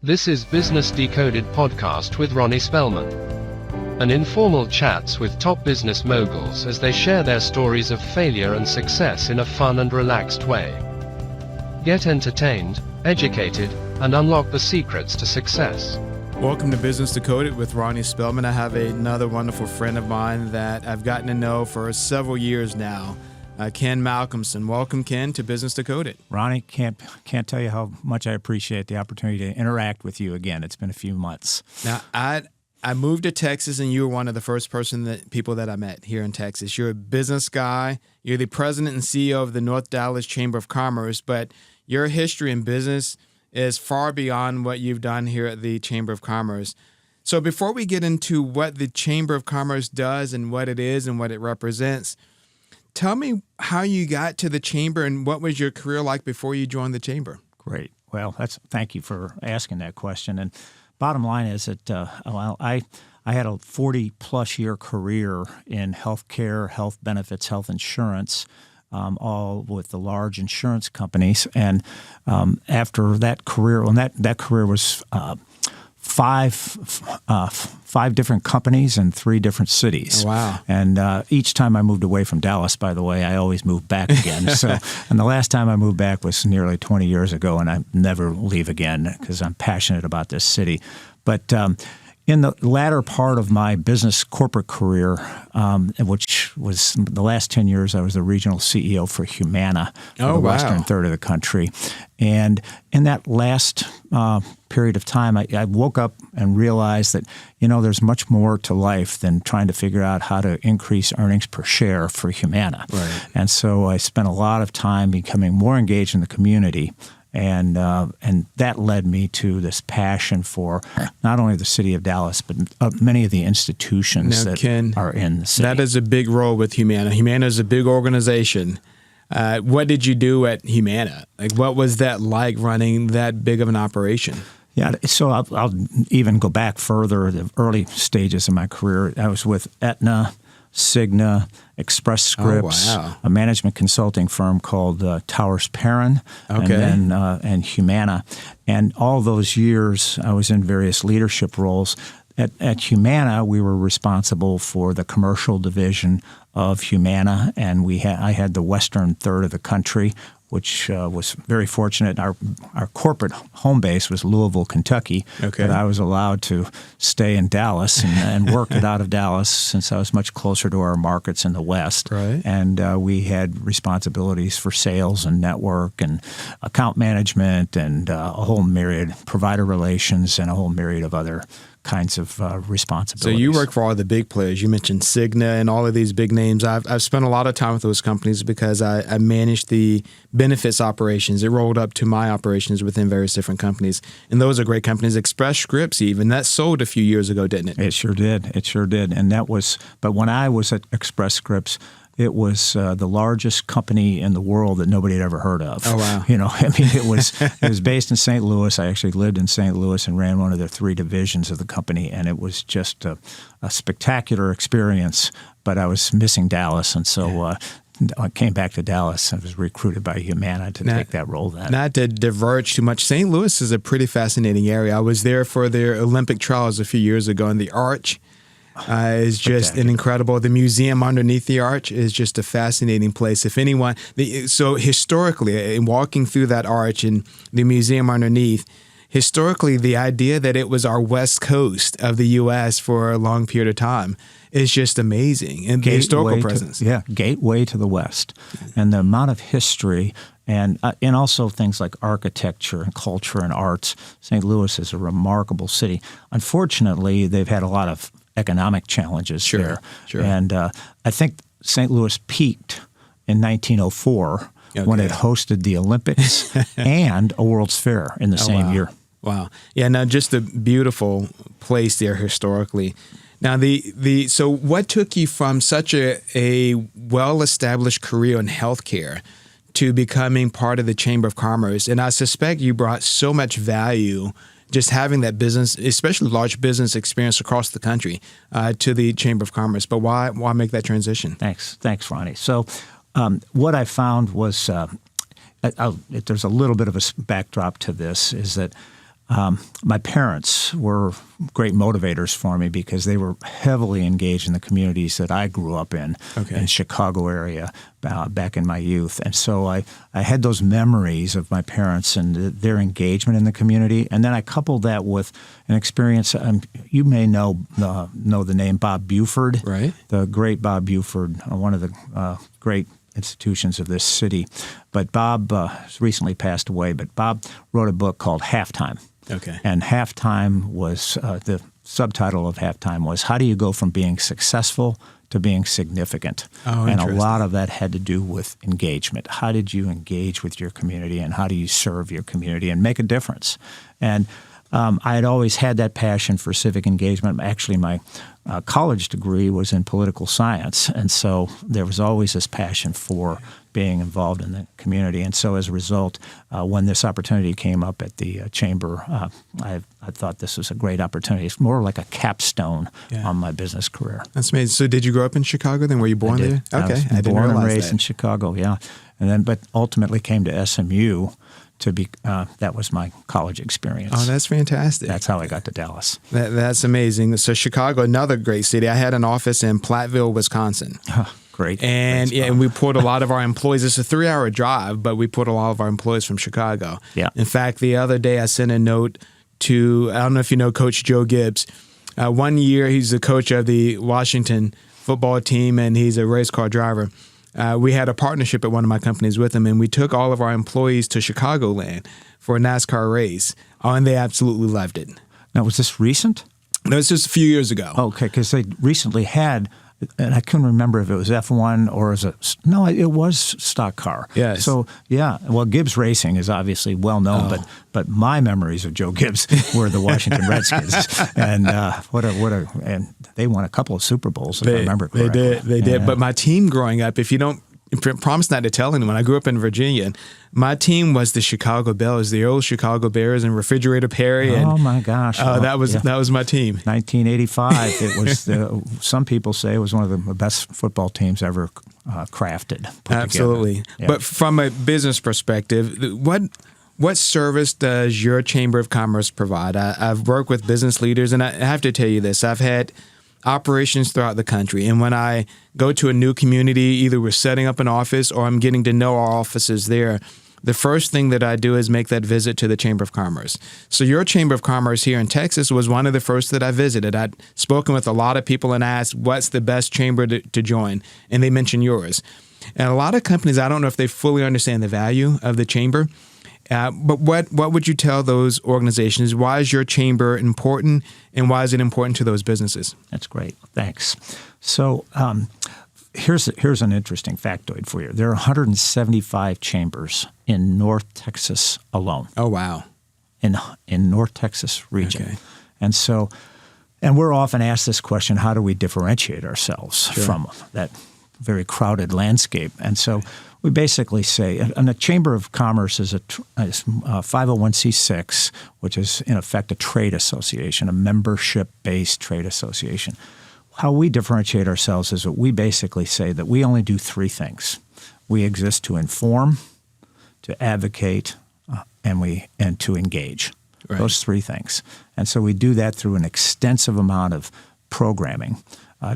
This is Business Decoded podcast with Ronnie Spellman. An informal chats with top business moguls as they share their stories of failure and success in a fun and relaxed way. Get entertained, educated, and unlock the secrets to success. Welcome to Business Decoded with Ronnie Spellman. I have another wonderful friend of mine that I've gotten to know for several years now, Ken Malcolmson. Welcome, Ken, to Business Decoded. Ronnie, can't tell you how much I appreciate the opportunity to interact with you again. It's been a few months. Now, I moved to Texas, and you were one of the first people that I met here in Texas. You're a business guy. You're the president and CEO of the North Dallas Chamber of Commerce, but your history in business is far beyond what you've done here at the Chamber of Commerce. So before we get into what the Chamber of Commerce does and what it is and what it represents, tell me how you got to the Chamber and what was your career like before you joined the Chamber? Great. Well, thank you for asking that question. And bottom line is that I had a 40-plus year career in healthcare, health benefits, health insurance, all with the large insurance companies. And after that career, that career was five different companies in 3 different cities. Oh, wow. And each time I moved away from Dallas, by the way, I always moved back again. And the last time I moved back was nearly 20 years ago, and I never leave again because I'm passionate about this city. But in the latter part of my business corporate career, which was the last 10 years, I was the regional CEO for Humana for the western third of the country. And in that last period of time, I woke up and realized that, there's much more to life than trying to figure out how to increase earnings per share for Humana. Right. And so I spent a lot of time becoming more engaged in the community. And that led me to this passion for not only the city of Dallas, but many of the institutions that are in the city. That is a big role with Humana. Humana is a big organization. What did you do at Humana? What was that like running that big of an operation? Yeah, so I'll even go back further, the early stages of my career. I was with Aetna, Cigna, Express Scripts, a management consulting firm called Towers Perrin, and Humana. And all those years, I was in various leadership roles. At Humana, we were responsible for the commercial division of Humana, and I had the western third of the country, which was very fortunate. Our corporate home base was Louisville, Kentucky, but I was allowed to stay in Dallas and work it out of Dallas since I was much closer to our markets in the West. Right. And we had responsibilities for sales and network and account management and a whole myriad, provider relations, and a whole myriad of other kinds of responsibilities. So you work for all the big players. You mentioned Cigna and all of these big names. I've spent a lot of time with those companies because I managed the benefits operations. It rolled up to my operations within various different companies. And those are great companies. Express Scripts even, that sold a few years ago, didn't it? It sure did. And but when I was at Express Scripts, it was the largest company in the world that nobody had ever heard of. Oh, wow. It was based in St. Louis. I actually lived in St. Louis and ran one of the 3 divisions of the company, and it was just a spectacular experience, but I was missing Dallas, and so I came back to Dallas. I was recruited by Humana to take that role then. Not to diverge too much, St. Louis is a pretty fascinating area. I was there for their Olympic trials a few years ago, and the Arch is just an incredible. The museum underneath the arch is just a fascinating place. If anyone, so historically, in walking through that arch and the museum underneath, historically, the idea that it was our west coast of the U.S. for a long period of time is just amazing. And the historical presence. Gateway to the West. And the amount of history and also things like architecture and culture and arts. St. Louis is a remarkable city. Unfortunately, they've had a lot of economic challenges there. Sure. And I think St. Louis peaked in 1904 when it hosted the Olympics and a World's Fair in the same year. Wow. Yeah, now just a beautiful place there historically. Now, so what took you from such a well-established career in healthcare to becoming part of the Chamber of Commerce? And I suspect you brought so much value just having that business, especially large business experience across the country, to the Chamber of Commerce. But why make that transition? Thanks, Ronnie. So what I found was there's a little bit of a backdrop to this, is that My parents were great motivators for me because they were heavily engaged in the communities that I grew up in Chicago area back in my youth. And so I had those memories of my parents and their engagement in the community. And then I coupled that with an experience. You may know the name Bob Buford, right? The great Bob Buford, one of the great institutions of this city. But Bob has recently passed away. But Bob wrote a book called Halftime. Okay. And Halftime was the subtitle of Halftime was How Do You Go from Being Successful to Being Significant? Oh, and a lot of that had to do with engagement. How did you engage with your community, and how do you serve your community and make a difference? And I had always had that passion for civic engagement. Actually, my college degree was in political science, and so there was always this passion for being involved in the community. And so as a result, when this opportunity came up at the chamber, I thought this was a great opportunity. It's more like a capstone on my business career. That's amazing. So did you grow up in Chicago then? Were you born there? Okay. I was born and raised in Chicago, yeah. And then, but ultimately came to SMU to be, that was my college experience. Oh, that's fantastic. That's how I got to Dallas. That's amazing. So Chicago, another great city. I had an office in Platteville, Wisconsin. Great. And and we pulled a lot of our employees. It's a 3-hour drive, but we pulled a lot of our employees from Chicago. Yeah. In fact, the other day I sent a note to, I don't know if you know Coach Joe Gibbs. One year he's the coach of the Washington football team, and he's a race car driver. We had a partnership at one of my companies with him, and we took all of our employees to Chicagoland for a NASCAR race. Oh, and they absolutely loved it. Now, was this recent? No, it's just a few years ago. Okay, because they recently had, and I couldn't remember if it was F1 or it was stock car. Yes. So, yeah, well, Gibbs Racing is obviously well known, but my memories of Joe Gibbs were the Washington Redskins, and and they won a couple of Super Bowls, if I remember correctly. They did. But my team growing up, if you don't promise not to tell anyone, I grew up in Virginia. My team was the Chicago Bears, the old Chicago Bears, and Refrigerator Perry. And, oh my gosh! That was my team. 1985. It was. Some people say it was one of the best football teams ever crafted. Absolutely. Yeah. But from a business perspective, what service does your Chamber of Commerce provide? I've worked with business leaders, and I have to tell you this: I've had operations throughout the country. And when I go to a new community, either we're setting up an office or I'm getting to know our offices there, the first thing that I do is make that visit to the Chamber of Commerce. So your Chamber of Commerce here in Texas was one of the first that I visited. I'd spoken with a lot of people and asked, what's the best chamber to join? And they mentioned yours. And a lot of companies, I don't know if they fully understand the value of the chamber. But what would you tell those organizations? Why is your chamber important, and why is it important to those businesses? That's great. Thanks. So here's an interesting factoid for you. There are 175 chambers in North Texas alone. Oh, wow. In North Texas region. Okay. And we're often asked this question, how do we differentiate ourselves from that very crowded landscape? And so we basically say, and a Chamber of Commerce is a 501c6, which is in effect a trade association, a membership-based trade association. How we differentiate ourselves is that we basically say that we only do 3 things. We exist to inform, to advocate, and to engage. Right. Those 3 things. And so we do that through an extensive amount of programming.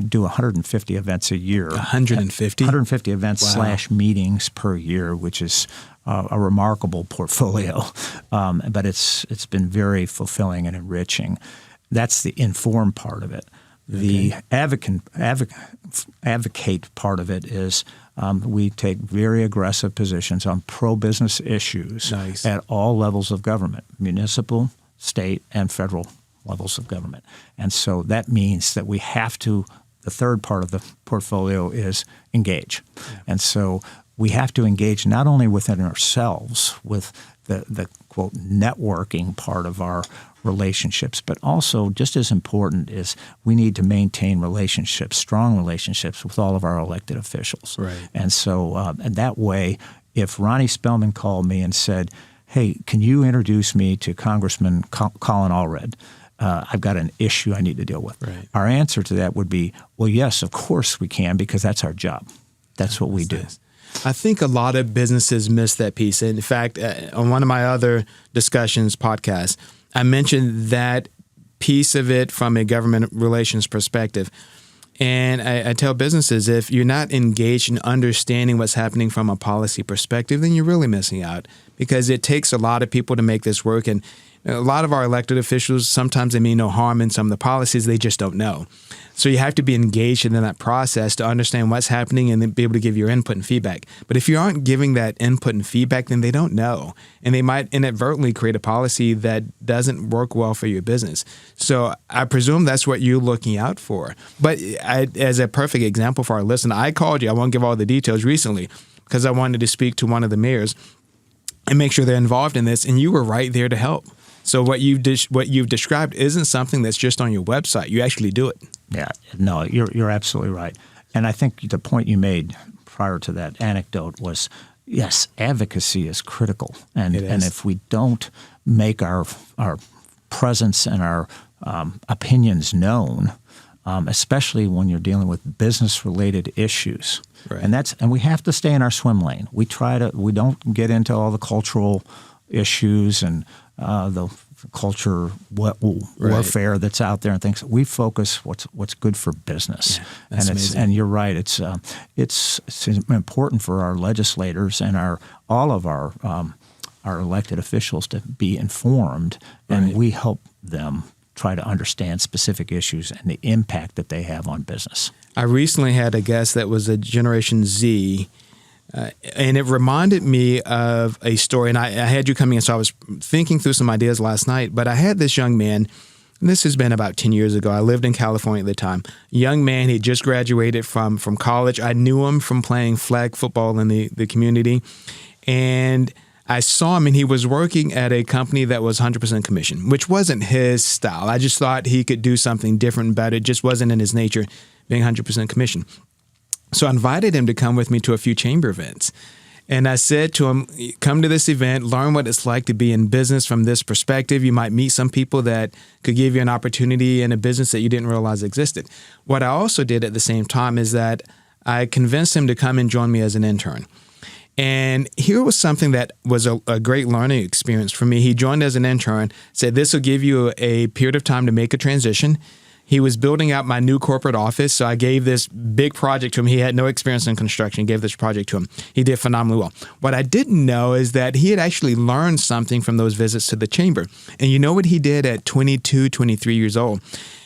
Do 150 events a year. 150? 150 events / meetings per year, which is a remarkable portfolio. But it's been very fulfilling and enriching. That's the inform part of it. The advocate part of it is we take very aggressive positions on pro-business issues at all levels of government, municipal, state, and federal levels of government. And so that means that we have to, the third part of the portfolio is engage. Yeah. And so we have to engage not only within ourselves with the quote networking part of our relationships, but also just as important is we need to maintain relationships, strong relationships with all of our elected officials. Right. And so and that way, if Ronnie Spellman called me and said, hey, can you introduce me to Congressman Colin Allred? I've got an issue I need to deal with. Right. Our answer to that would be, well, yes, of course we can, because that's our job. That's what we do. I think a lot of businesses miss that piece. In fact, on one of my other discussions podcasts, I mentioned that piece of it from a government relations perspective. And I tell businesses, if you're not engaged in understanding what's happening from a policy perspective, then you're really missing out, because it takes a lot of people to make this work. And a lot of our elected officials, sometimes they mean no harm in some of the policies, they just don't know. So you have to be engaged in that process to understand what's happening and then be able to give your input and feedback. But if you aren't giving that input and feedback, then they don't know. And they might inadvertently create a policy that doesn't work well for your business. So I presume that's what you're looking out for. But as a perfect example for our listener, I called you, I won't give all the details, recently, because I wanted to speak to one of the mayors and make sure they're involved in this, and you were right there to help. So what you've described isn't something that's just on your website. You actually do it. Yeah, no, you're absolutely right. And I think the point you made prior to that anecdote was, yes, advocacy is critical. And if we don't make our presence and our opinions known, especially when you're dealing with business-related issues, right. and we have to stay in our swim lane. We don't get into all the cultural issues and the culture warfare that's out there and things. We focus what's good for business. Yeah, and you're right. It's important for our legislators and all of our elected officials to be informed, and we help them try to understand specific issues and the impact that they have on business. I recently had a guest that was a Generation Z. And it reminded me of a story, and I had you coming in, so I was thinking through some ideas last night, but I had this young man, and this has been about 10 years ago. I lived in California at the time. Young man, he just graduated from college. I knew him from playing flag football in the community, and I saw him, and he was working at a company that was 100% commission, which wasn't his style. I just thought he could do something different and better. It just wasn't in his nature, being 100% commission. So I invited him to come with me to a few chamber events. And I said to him, come to this event, learn what it's like to be in business from this perspective. You might meet some people that could give you an opportunity in a business that you didn't realize existed. What I also did at the same time is that I convinced him to come and join me as an intern. And here was something that was a great learning experience for me. He joined as an intern, said this will give you a period of time to make a transition. He was building out my new corporate office, so I gave this big project to him. He had no experience in construction. Gave this project to him. He did phenomenally well. What I didn't know is that he had actually learned something from those visits to the chamber. And you know what he did at 22, 23 years old?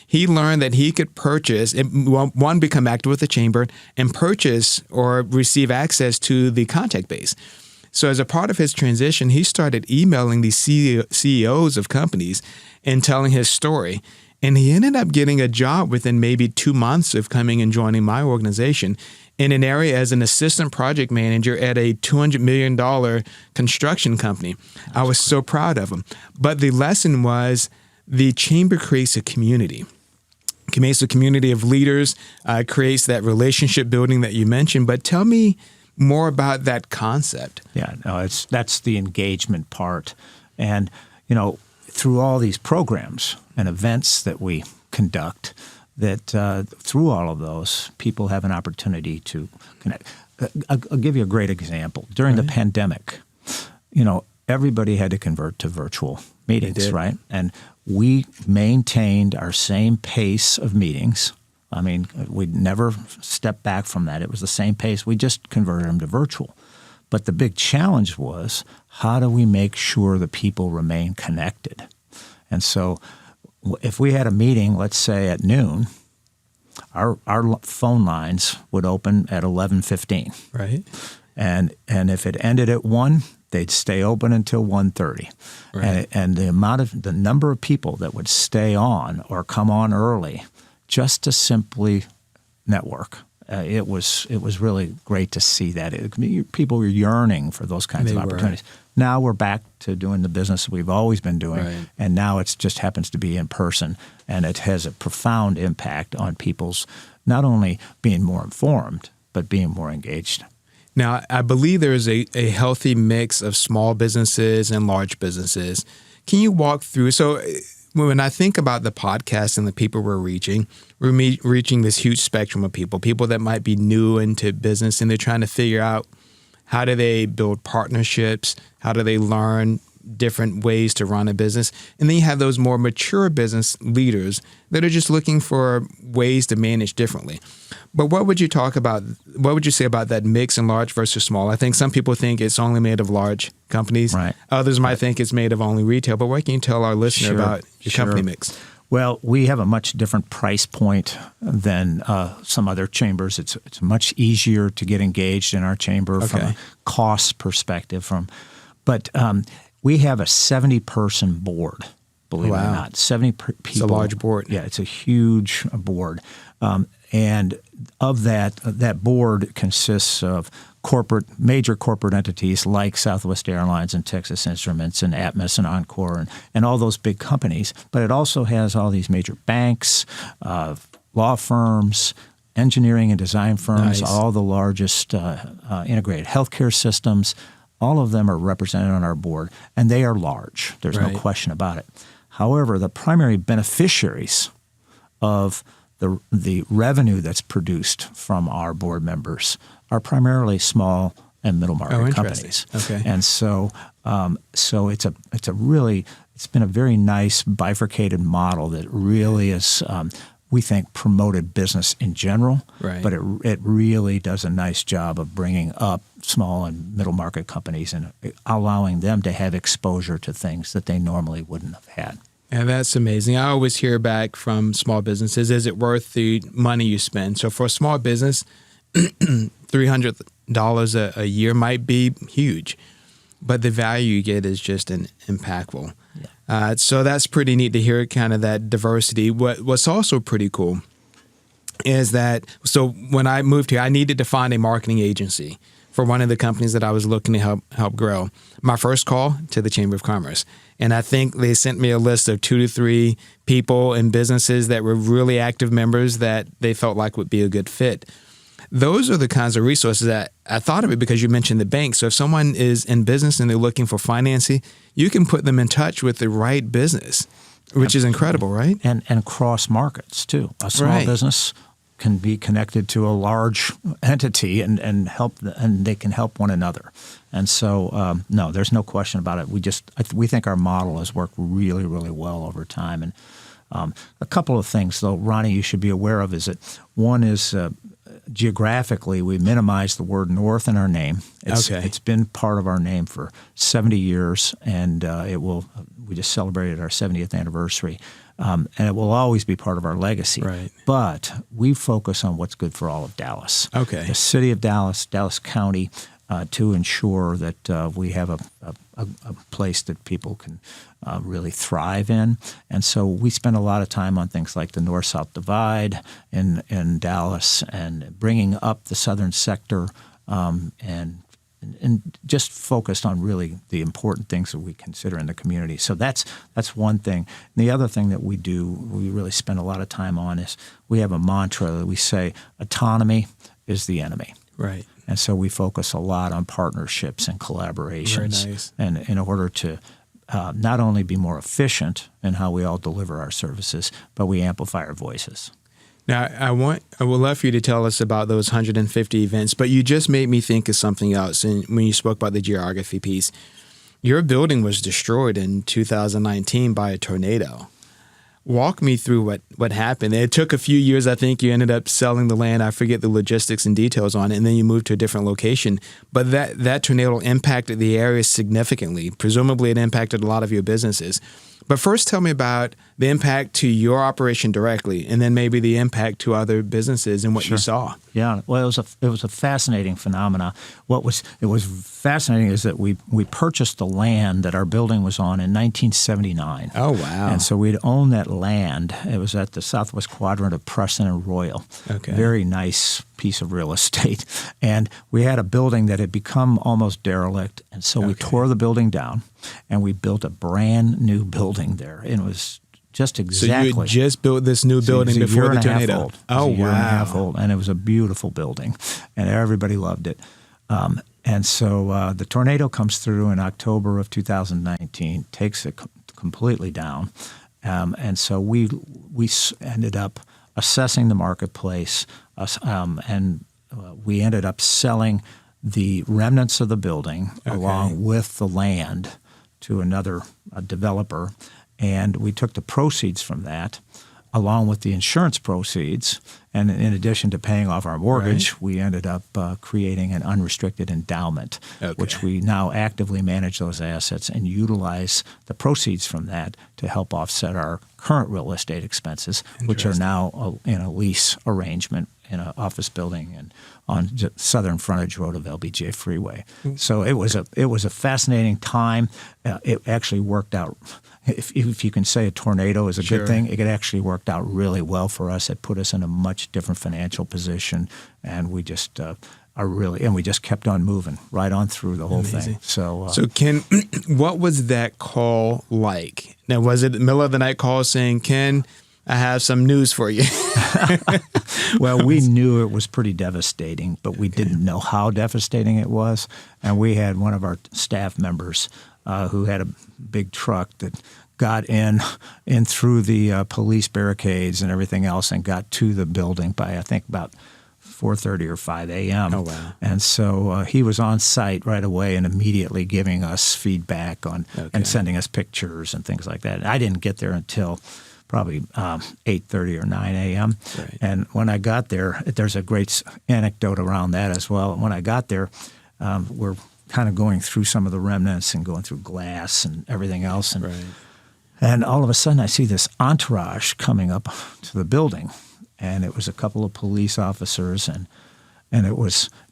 He learned that he could purchase, one, become active with the chamber, and purchase or receive access to the contact base. So as a part of his transition, he started emailing these CEOs of companies and telling his story. And he ended up getting a job within maybe 2 months of coming and joining my organization in an area as an assistant project manager at a $200 million construction company. I was so proud of him. But the lesson was the chamber creates a community. It creates a community of leaders, creates that relationship building that you mentioned. But tell me more about that concept. Yeah, no, that's the engagement part. And, through all these programs and events that we conduct, that through all of those, people have an opportunity to connect. I'll give you a great example. During the pandemic, everybody had to convert to virtual meetings, right? And we maintained our same pace of meetings. I mean, we'd never step back from that. It was the same pace. We just converted them to virtual. But the big challenge was, how do we make sure the people remain connected? And so if we had a meeting, let's say at noon, our phone lines would open at 11:15. Right. And if it ended at 1, they'd stay open until 1:30. Right. And the number of people that would stay on or come on early just to simply network. It was really great to see that. People were yearning for those kinds of opportunities. Now we're back to doing the business we've always been doing, and now it just happens to be in person, and it has a profound impact on people's not only being more informed, but being more engaged. Now, I believe there is a healthy mix of small businesses and large businesses. Can you walk through? So when I think about the podcast and the people we're reaching this huge spectrum of people that might be new into business, and they're trying to figure out how do they build partnerships, how do they learn different ways to run a business. And then you have those more mature business leaders that are just looking for ways to manage differently. But what would you say about that mix in large versus small? I think some people think it's only made of large companies. Right. Others might think it's made of only retail. But what can you tell our listener about your company mix? Well, we have a much different price point than some other chambers. It's much easier to get engaged in our chamber from a cost perspective. But we have a 70-person board, believe it or not. 70 people. It's a large board. Yeah, it's a huge board. And of that board consists of major corporate entities like Southwest Airlines and Texas Instruments and Atmos and Encore and all those big companies. But it also has all these major banks, law firms, engineering and design firms, all the largest integrated healthcare systems. All of them are represented on our board, and they are large. There's no question about it. However, the primary beneficiaries of the revenue that's produced from our board members are primarily small and middle market companies. Okay. And so it's been a very nice bifurcated model that really is we think promoted business in general, but it really does a nice job of bringing up small and middle market companies and allowing them to have exposure to things that they normally wouldn't have had. And that's amazing. I always hear back from small businesses, is it worth the money you spend? So for a small business, $300 a year might be huge, but the value you get is just impactful. Yeah. So that's pretty neat to hear kind of that diversity. What's also pretty cool is that, so when I moved here, I needed to find a marketing agency for one of the companies that I was looking to help grow. My first call to the Chamber of Commerce. And I think they sent me a list of 2 to 3 people and businesses that were really active members that they felt like would be a good fit. Those are the kinds of resources that I thought of it because you mentioned the bank. So if someone is in business and they're looking for financing, you can put them in touch with the right business, which is incredible, right? And cross markets too. A small business can be connected to a large entity and help, and they can help one another. And so, no, there's no question about it. We think our model has worked really, really well over time. And a couple of things, though, Ronnie, you should be aware of is that one is geographically, we minimize the word North in our name. It's been part of our name for 70 years, and we just celebrated our 70th anniversary. And it will always be part of our legacy. Right. But we focus on what's good for all of Dallas. Okay. The city of Dallas, Dallas County, to ensure that we have a place that people can really thrive in. And so we spend a lot of time on things like the North-South Divide in Dallas and bringing up the southern sector and just focused on really the important things that we consider in the community. So that's one thing. And the other thing that we really spend a lot of time on is we have a mantra that we say, autonomy is the enemy. Right. And so we focus a lot on partnerships and collaborations. Very nice. And in order to not only be more efficient in how we all deliver our services, but we amplify our voices. Now, I would love for you to tell us about those 150 events, but you just made me think of something else. And when you spoke about the geography piece, your building was destroyed in 2019 by a tornado. Walk me through what happened. It took a few years. I think you ended up selling the land. I forget the logistics and details on it, and then you moved to a different location. But that tornado impacted the area significantly. Presumably, it impacted a lot of your businesses. But first, tell me about the impact to your operation directly, and then maybe the impact to other businesses and what you saw. Yeah, well, it was a fascinating phenomena. It was fascinating is that we purchased the land that our building was on in 1979. Oh, wow! And so we'd owned that land. It was at the southwest quadrant of Preston and Royal. Okay, very nice piece of real estate. And we had a building that had become almost derelict, and so we tore the building down, and we built a brand new building there. And it was just exactly. So you had just built this new building before the tornado. Oh, wow. It was a year and a half old, and it was a beautiful building, and everybody loved it. And so the tornado comes through in October of 2019, takes it completely down. And so we ended up assessing the marketplace, and we ended up selling the remnants of the building along with the land to another developer, and we took the proceeds from that, along with the insurance proceeds, and in addition to paying off our mortgage, we ended up creating an unrestricted endowment, which we now actively manage those assets and utilize the proceeds from that to help offset our current real estate expenses, which are now in a lease arrangement in an office building and on southern frontage road of LBJ Freeway. So it was a fascinating time. It actually worked out. If you can say a tornado is a good thing, it actually worked out really well for us. It put us in a much different financial position, and we just we just kept on moving right on through the whole thing. So Ken, what was that call like? Now, was it the middle of the night call saying, "Ken, I have some news for you"? Well, we knew it was pretty devastating, but we didn't know how devastating it was. And we had one of our staff members who had a big truck that got in through the police barricades and everything else and got to the building by, I think, about 4:30 or 5 a.m. Oh, wow. And so he was on site right away and immediately giving us feedback on and sending us pictures and things like that. And I didn't get there until probably 8:30 or 9 a.m. Right. And when I got there, there's a great anecdote around that as well. When I got there, we're kind of going through some of the remnants and going through glass and everything else. And all of a sudden I see this entourage coming up to the building. And it was a couple of police officers and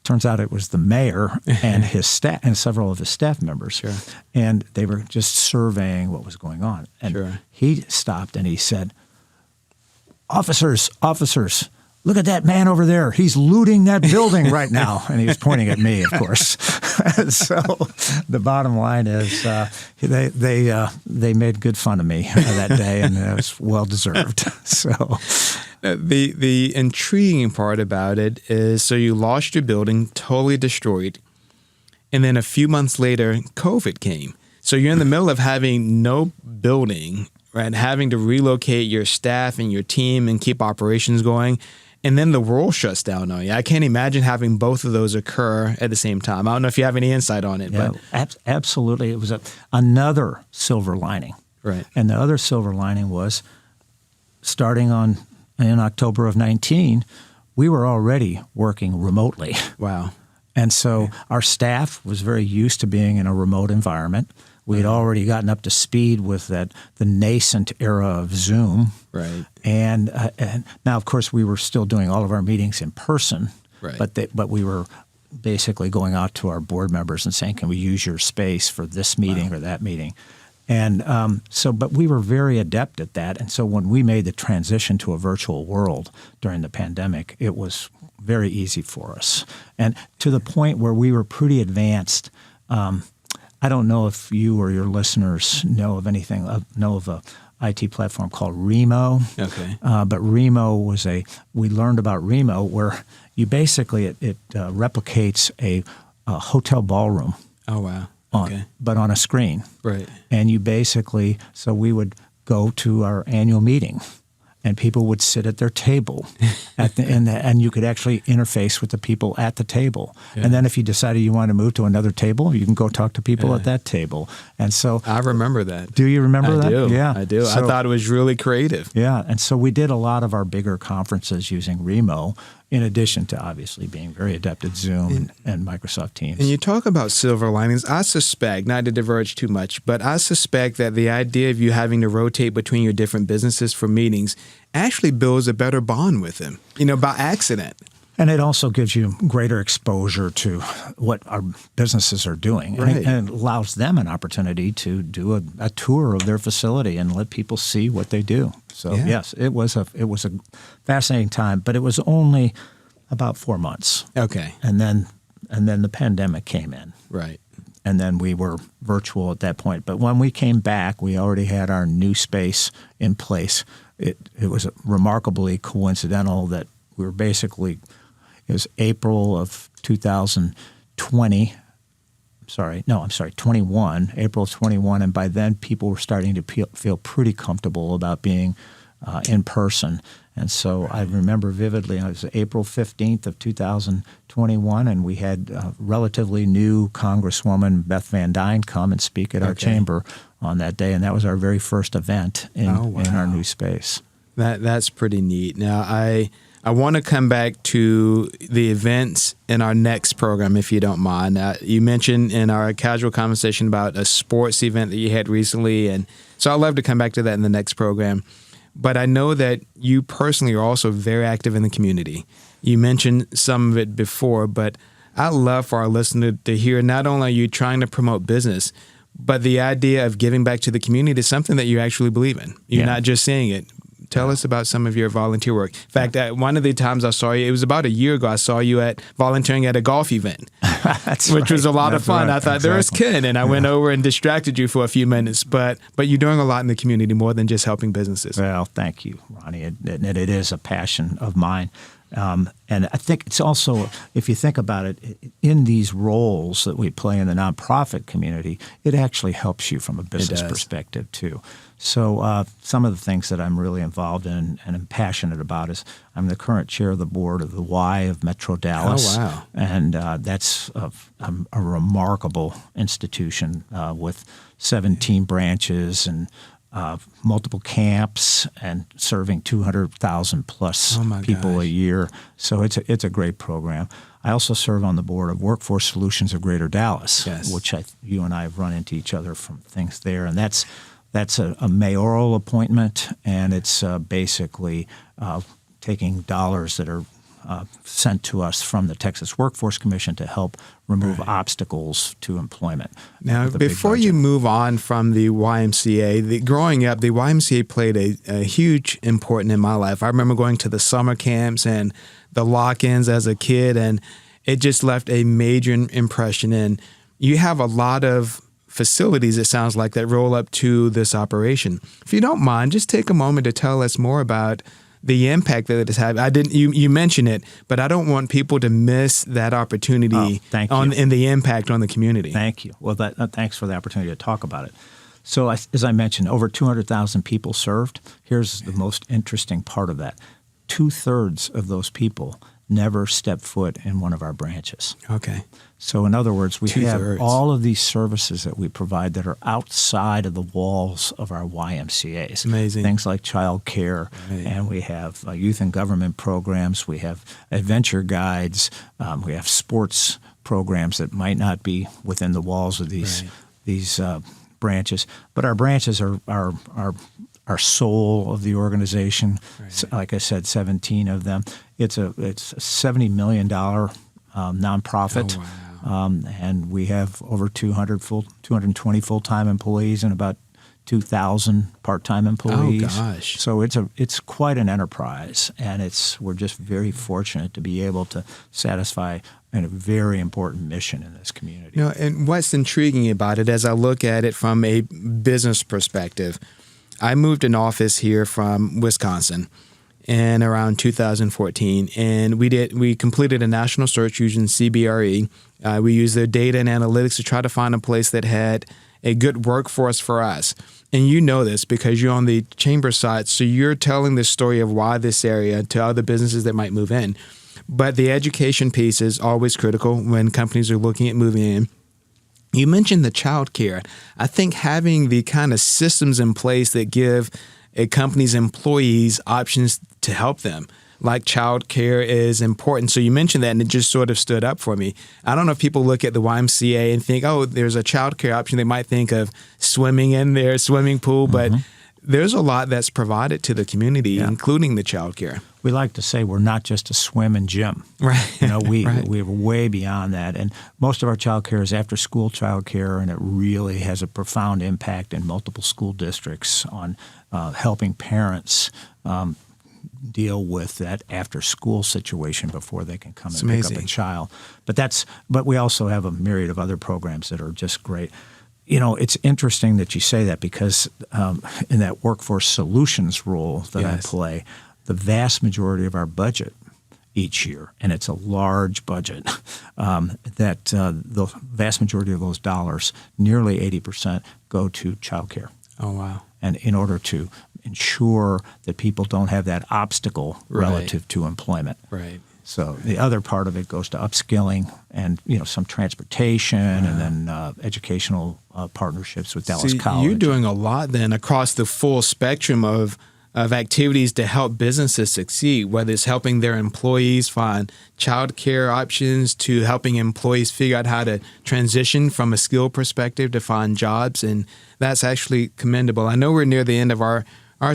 turns out it was the mayor and his staff and several of his staff members. Sure. And they were just surveying what was going on. And he stopped and he said, Officers, look at that man over there. He's looting that building right now. And he was pointing at me, of course. So the bottom line is they made good fun of me that day, and it was well deserved. So the intriguing part about it is, so you lost your building, totally destroyed, and then a few months later, COVID came. So you're in the middle of having no building, right? Having to relocate your staff and your team and keep operations going. And then the world shuts down on you. I can't imagine having both of those occur at the same time. I don't know if you have any insight on it. Yeah, but absolutely. It was another silver lining. Right. And the other silver lining was starting in October of 19, we were already working remotely. Wow. And so our staff was very used to being in a remote environment. We had already gotten up to speed with the nascent era of Zoom. Right. And now, of course, we were still doing all of our meetings in person. Right. But we were basically going out to our board members and saying, can we use your space for this meeting or that meeting? And but we were very adept at that. And so when we made the transition to a virtual world during the pandemic, it was very easy for us. And to the point where we were pretty advanced. I don't know if you or your listeners know of a IT platform called Remo. Okay. But Remo we learned about Remo where you basically, it replicates a hotel ballroom. Oh, wow. But on a screen. Right. And you basically, so we would go to our annual meeting and people would sit at their table and you could actually interface with the people at the table. Yeah. And then if you decided you want to move to another table, you can go talk to people at that table. And so I remember that. Do you remember that? I do. Yeah. I do. So, I thought it was really creative. Yeah. And so we did a lot of our bigger conferences using Remo, in addition to obviously being very adept at Zoom and Microsoft Teams. And you talk about silver linings. I suspect, not to diverge too much, but I suspect that the idea of you having to rotate between your different businesses for meetings actually builds a better bond with them, by accident. And it also gives you greater exposure to what our businesses are doing. Right. And it allows them an opportunity to do a tour of their facility and let people see what they do. So, yes, it was a fascinating time, but it was only about 4 months. Okay. And then the pandemic came in. Right. And then we were virtual at that point. But when we came back, we already had our new space in place. It was remarkably coincidental that we were basically – it was April of 2020. 21, April of 21. And by then, people were starting to feel pretty comfortable about being in person. And so I remember vividly, it was April 15th of 2021, and we had relatively new Congresswoman Beth Van Dyne come and speak at our chamber on that day, and that was our very first event in our new space. That's pretty neat. Now, I want to come back to the events in our next program, if you don't mind. You mentioned in our casual conversation about a sports event that you had recently, and so I'd love to come back to that in the next program. But I know that you personally are also very active in the community. You mentioned some of it before, but I'd love for our listener to hear not only are you trying to promote business, but the idea of giving back to the community is something that you actually believe in. You're not just saying it. Tell us about some of your volunteer work. In fact, one of the times I saw you, it was about a year ago, I saw you volunteering at a golf event, which was a lot of fun. Right. I thought, there's Ken, and I went over and distracted you for a few minutes. But you're doing a lot in the community, more than just helping businesses. Well, thank you, Ronnie. It is a passion of mine. And I think it's also, if you think about it, in these roles that we play in the nonprofit community, it actually helps you from a business perspective too. So some of the things that I'm really involved in and am passionate about is I'm the current chair of the board of the Y of Metro Dallas. Oh, wow. And that's a remarkable institution with 17 branches and multiple camps and serving 200,000 plus people a year. So it's a great program. I also serve on the board of Workforce Solutions of Greater Dallas, which you and I have run into each other from things there. And that's a mayoral appointment, and it's basically taking dollars that are sent to us from the Texas Workforce Commission to help remove obstacles to employment. Now, before you move on from the YMCA, growing up, the YMCA played a huge important in my life. I remember going to the summer camps and the lock-ins as a kid, and it just left a major impression. And you have a lot of facilities, it sounds like, that roll up to this operation. If you don't mind, just take a moment to tell us more about the impact that it has had. You mentioned it, but I don't want people to miss that opportunity and the impact on the community. Thank you. Well, thanks for the opportunity to talk about it. So as I mentioned, over 200,000 people served. Here's the most interesting part of that. 2/3 of those people never stepped foot in one of our branches. Okay. So in other words, we 2/3. have all of these services that we provide that are outside of the walls of our YMCAs. Amazing. Things like child care, and we have youth and government programs, we have adventure guides, we have sports programs that might not be within the walls of these branches. But our branches are our soul of the organization. Like I said, 17 of them. It's a $70 million nonprofit. Oh, wow. And we have over 220 full-time employees and about 2,000 part-time employees. Oh, gosh. So it's quite an enterprise, and we're just very fortunate to be able to satisfy a very important mission in this community. And what's intriguing about it, as I look at it from a business perspective, I moved an office here from Wisconsin in around 2014, and we completed a national search using CBRE. We used their data and analytics to try to find a place that had a good workforce for us. And you know this because you're on the chamber side, so you're telling the story of why this area to other businesses that might move in. But the education piece is always critical when companies are looking at moving in. You mentioned the child care. I think having the kind of systems in place that give a company's employees options to help them, like child care, is important. So you mentioned that, and it just sort of stood up for me. I don't know if people look at the YMCA and think, oh, there's a child care option. They might think of swimming in their swimming pool, but there's a lot that's provided to the community, including the child care. We like to say we're not just a swim and gym. Right. We're way beyond that. And most of our child care is after school child care, and it really has a profound impact in multiple school districts on helping parents deal with that after school situation before they can come and pick up a child. But we also have a myriad of other programs that are just great. It's interesting that you say that because in that workforce solutions role that I play, the vast majority of our budget each year, and it's a large budget, that the vast majority of those dollars, nearly 80%, go to child care. Oh, wow. And in order to ensure that people don't have that obstacle relative to employment. Right. So the other part of it goes to upskilling and some transportation and then educational partnerships with Dallas College. You're doing a lot then across the full spectrum of activities to help businesses succeed, whether it's helping their employees find childcare options to helping employees figure out how to transition from a skill perspective to find jobs. And that's actually commendable. I know we're near the end of our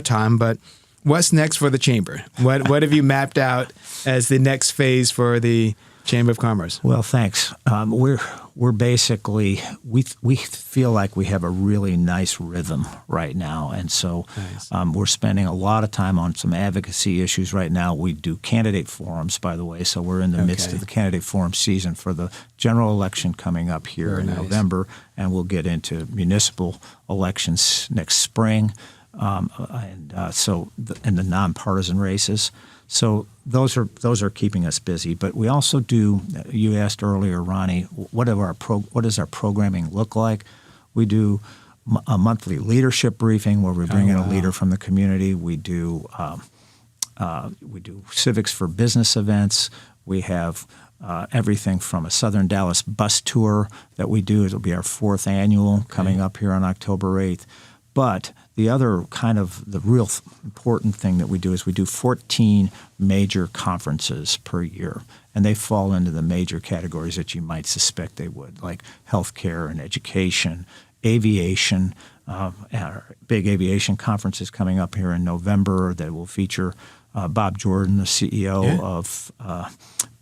time, but what's next for the Chamber? What have you mapped out as the next phase for the Chamber of Commerce? Well, thanks. We're basically we feel like we have a really nice rhythm right now, and so we're spending a lot of time on some advocacy issues right now. We do candidate forums, by the way, so we're in the midst of the candidate forum season for the general election coming up here in November, and we'll get into municipal elections next spring. And the nonpartisan races. So those are keeping us busy. But we also do. You asked earlier, Ronnie, what does our programming look like? We do a monthly leadership briefing where we bring in a leader from the community. We do civics for business events. We have everything from a Southern Dallas bus tour that we do. It'll be our 4th annual coming up here on October 8th. But the other kind of the real important thing that we do is we do 14 major conferences per year, and they fall into the major categories that you might suspect they would, like healthcare and education, aviation. Our big aviation conference is coming up here in November that will feature Bob Jordan, the CEO of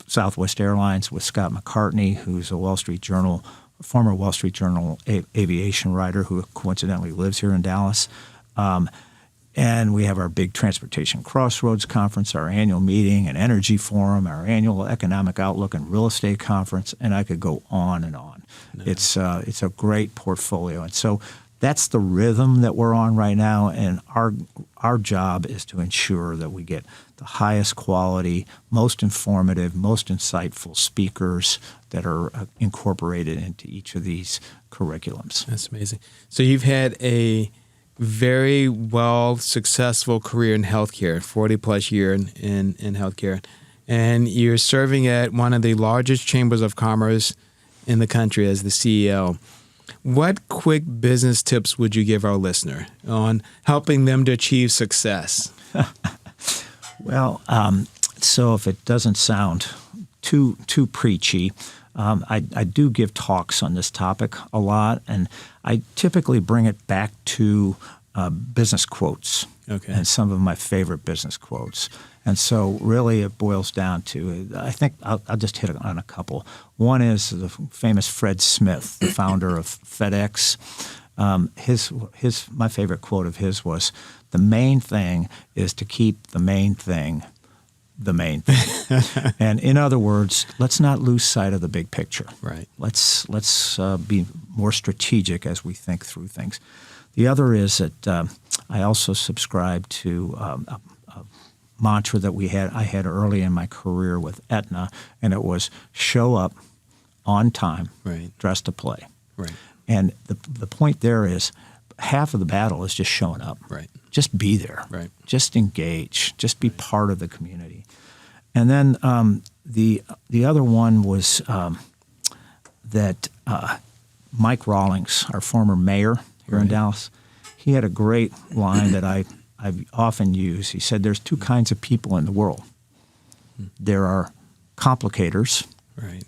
Southwest Airlines, with Scott McCartney, who's a former Wall Street Journal aviation writer who coincidentally lives here in Dallas. And we have our big Transportation Crossroads Conference, our annual meeting and energy forum, our annual Economic Outlook and Real Estate Conference, and I could go on and on. Nice. It's a great portfolio. And so that's the rhythm that we're on right now, and our job is to ensure that we get the highest quality, most informative, most insightful speakers that are incorporated into each of these curriculums. That's amazing. So you've had a very successful career in healthcare, 40-plus year in healthcare, and you're serving at one of the largest chambers of commerce in the country as the CEO. What quick business tips would you give our listener on helping them to achieve success? Well, so if it doesn't sound too preachy, I do give talks on this topic a lot, and I typically bring it back to business quotes and some of my favorite business quotes. And so really it boils down to, I think I'll just hit on a couple. One is the famous Fred Smith, the founder of FedEx. My favorite quote of his was, "The main thing is to keep the main thing the main thing." And in other words, let's not lose sight of the big picture. Right. Let's be more strategic as we think through things. The other is that I also subscribe to a mantra that I had early in my career with Aetna, and it was show up on time, dress to play. Right. And the point there is half of the battle is just showing up. Right. Just be there. Right. Just engage. Just be part of the community. And then the other one was that Mike Rawlings, our former mayor here in Dallas, he had a great line that I often use. He said, "There's two kinds of people in the world. There are complicators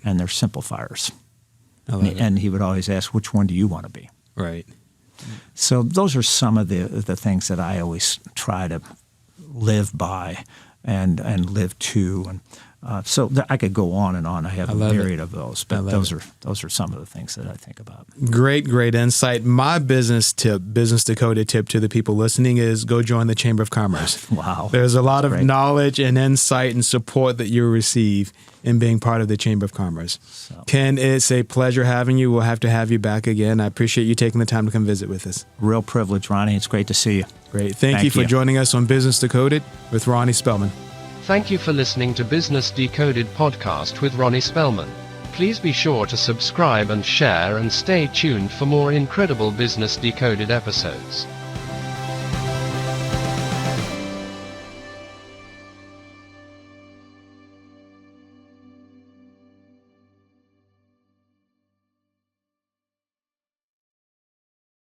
and there's simplifiers." And he would always ask, "Which one do you want to be?" Right. So those are some of the things that I always try to live by and live to. And so I could go on and on. I have a myriad of those, but those are some of the things that I think about. Great insight. My business Decoded tip to the people listening is go join the Chamber of Commerce. Wow. There's a lot of knowledge and insight and support that you receive in being part of the Chamber of Commerce. So. Ken, it's a pleasure having you. We'll have to have you back again. I appreciate you taking the time to come visit with us. Real privilege, Ronnie. It's great to see you. Great. Thank you for joining us on Business Decoded with Ronnie Spellman. Thank you for listening to Business Decoded podcast with Ronnie Spellman. Please be sure to subscribe and share and stay tuned for more incredible Business Decoded episodes.